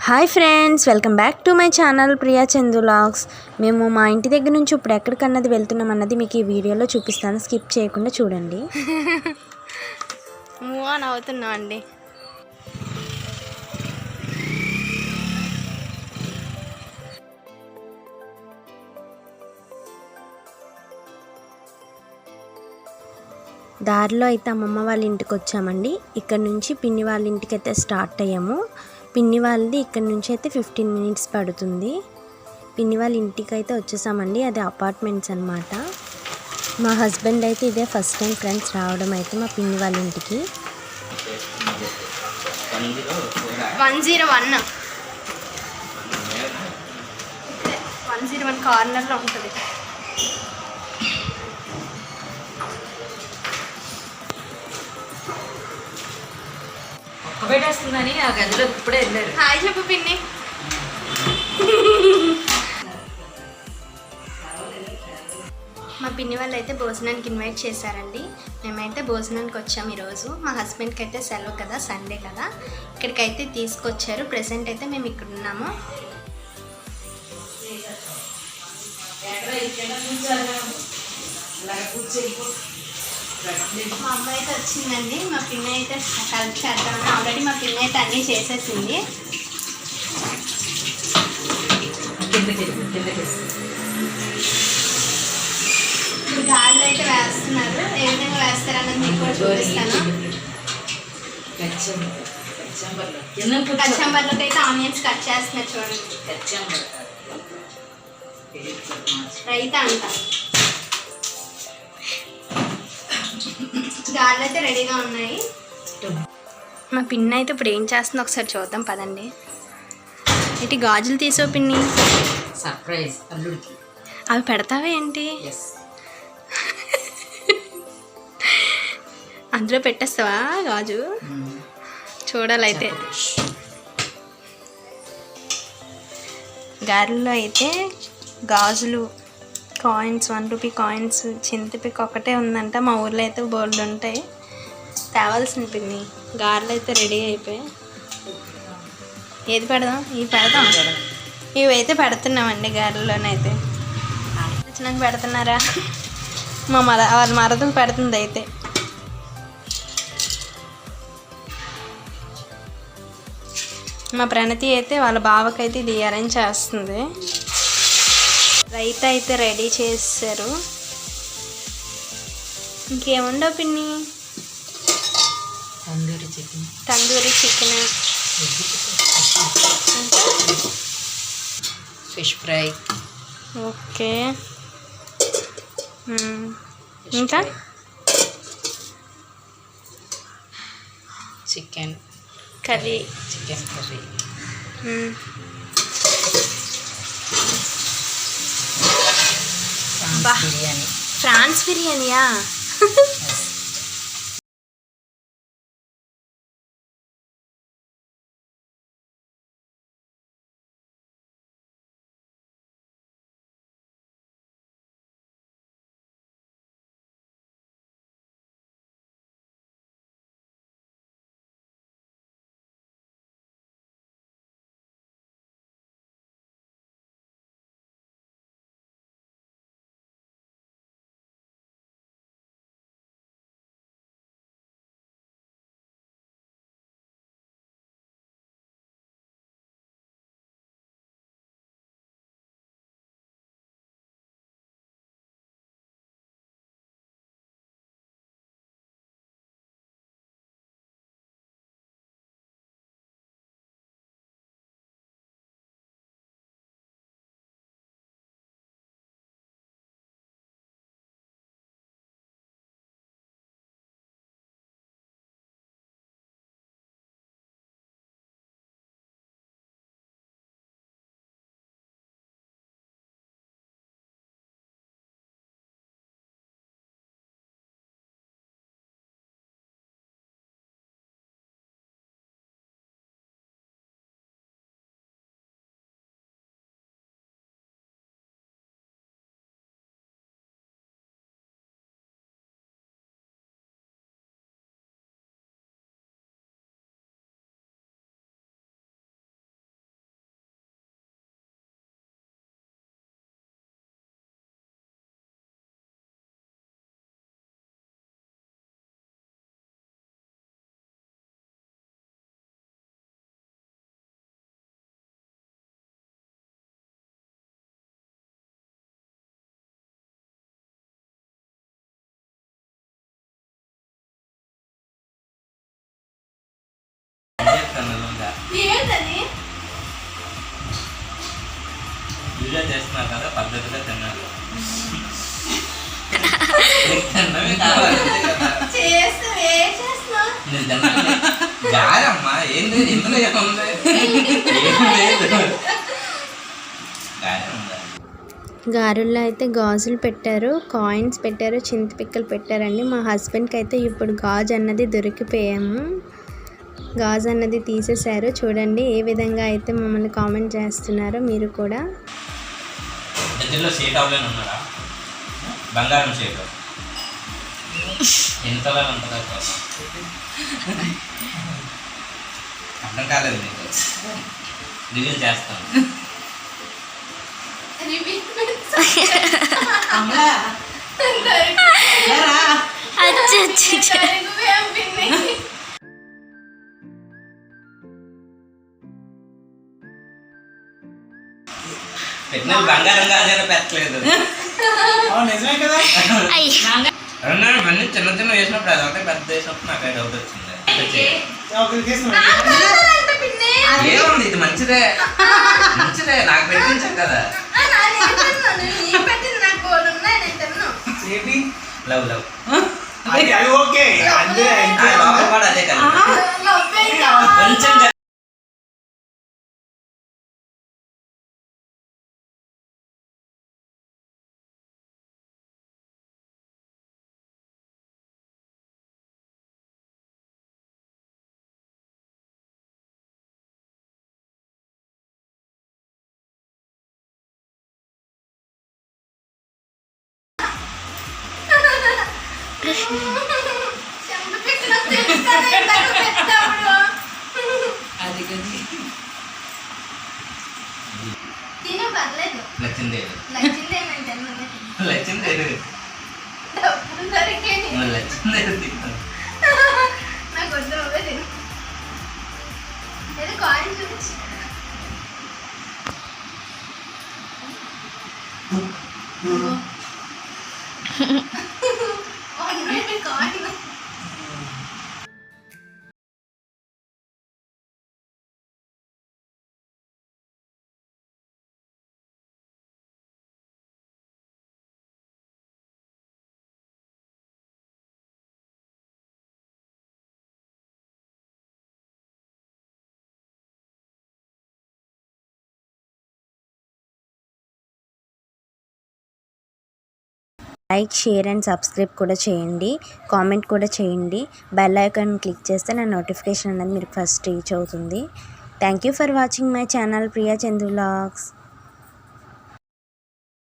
Hi friends, welcome back to my channel Priya Chandu vlogs. మేము మా ఇంటి దగ్గర నుంచి ఇప్పుడు ఎక్కడికన్నది వెళ్తున్నాం అన్నది మీకు ఈ వీడియోలో చూపిస్తాను. స్కిప్ చేయకుండా చూడండి. మూవ్ ఆన్ అవుతున్నాం అండి. దారిలో అయితే అమ్మమ్మ వాళ్ళ ఇంటికి వచ్చామండి. ఇక్కడ నుంచి పిన్ని వాళ్ళ ఇంటికి అయితే స్టార్ట్ అయ్యాము. పిన్ని వాళ్ళది ఇక్కడ నుంచి అయితే 15 మినిట్స్ పడుతుంది. పిన్ని వాళ్ళ ఇంటికి అయితే వచ్చేసామండి. అది అపార్ట్మెంట్స్ అన్నమాట. మా హస్బెండ్ అయితే ఇదే ఫస్ట్ టైం ఫ్రెండ్స్ రావడం అయితే మా పిన్ని వాళ్ళ ఇంటికి. 101 కార్నర్లో ఉంటుంది. పెట్టేస్తుందని ఆ గదిలో ఇప్పుడే వెళ్ళారు. హాయ్ చెప్పు పిన్ని. మా పిన్ని వాళ్ళు అయితే భోజనానికి ఇన్వైట్ చేశారండి. మేమైతే భోజనానికి వచ్చాము ఈరోజు. మా హస్బెండ్కి అయితే సెలవు కదా, సండే కదా, ఇక్కడికైతే తీసుకొచ్చారు. ప్రెసెంట్ అయితే మేము ఇక్కడ ఉన్నాము. మా అమ్మాయి అయితే వచ్చిందండి. మా పిన్ని అయితే కలిపి చేద్దామని ఆల్రెడీ మా పిన్ని అయితే అన్నీ చేసేసింది. గాల్లో అయితే వేస్తున్నారు. ఏ విధంగా వేస్తారన్నది మీకు కూడా చూపిస్తాను. కచ్చంబర్లోకి అయితే ఆనియన్స్ కట్ చేస్తున్నారు చూడండి. రైతా అంట. గాళ్ళు అయితే రెడీగా ఉన్నాయి. మా పిన్ని అయితే ఇప్పుడు ఏం చేస్తుందో ఒకసారి చూద్దాం పదండి. ఇటు గాజులు తీసో పిన్ని. సర్ప్రైజ్ అల్లుడికి. అవి పెడతావా ఏంటి? అందులో పెట్టేస్తావా గాజు? చూడాలైతే. గారెల్లో అయితే గాజులు, కాయిన్స్, 1 రూపీ కాయిన్స్, చింతపిక్ ఒకటే ఉందంట. మా ఊర్లో అయితే బోల్డ్ ఉంటాయి. తేవాల్సిన పిన్ని. గారెలు అయితే రెడీ అయిపోయాయి. ఏది పెడదాం? ఇవి పెడదాం. ఇవైతే పెడుతున్నామండి గారెల్లోనైతే. వచ్చినాక పెడుతున్నారా? వాళ్ళ మరదలు పెడుతుంది అయితే. మా ప్రణతి అయితే వాళ్ళ బావకైతే ఇది అరేంజ్ చేస్తుంది. రైతా అయితే రెడీ చేశారు. ఇంకేముండవు పిన్ని? Tandoori chicken, fish fry. Okay. ఇంకా చికెన్ కర్రీ. ఫ్రాన్స్ బిర్యానీయా? ఏంటది? వీడియో చేస్తున్నారు కదా పద్ధతిగా తిన్నారు. తిన్నమే కావాలి చేస్తే చేస్తున్నావు. నేను తిన్నాను. గారమ్మా ఏంది ఇందులో ఏముంది? ఏం లేదు. గారె ఉందా? గారెల్లో అయితే గాజులు పెట్టారు, కాయిన్స్ పెట్టారు, చింతపిక్కలు పెట్టారండి. మా హస్బెండ్కి అయితే ఇప్పుడు గాజు అన్నది దొరికిపోయాము. గాజు అన్నది తీసేశారు. చూడండి ఏ విధంగా అయితే మమ్మల్ని కామెంట్ చేస్తున్నారో మీరు కూడా. దగ్గరలో సీట్ అవ్వలేని ఉన్నారా? బంగారం సీటు ఎంతలా ఉంటుందా కోసం అర్థం కాలేదు మీకు. రివ్యూ చేస్తాను. పెట్టిన బంగారం గాజాలు పెట్టలేదు. అన్నీ చిన్న చిన్న వేసినప్పుడు అది ఒకటే పెద్ద వేసినప్పుడు నాకు డౌట్ వచ్చింది. ఏముంది ఇది మంచిదే మంచిదే నాకు పెట్టించాం కదా. లవ్ లవ్ లోపల కూడా అదే కదా కొంచెం. అది కదా నచ్చిందే లైక్, షేర్ అండ్ సబ్స్క్రైబ్ కూడా చేయండి. కామెంట్ కూడా చేయండి. బెల్ ఐకాన్ క్లిక్ చేస్తే నా నోటిఫికేషన్ అనేది మీరు ఫస్ట్ రీచ్ అవుతుంది. Thank you for watching my channel Priya Chandu vlogs.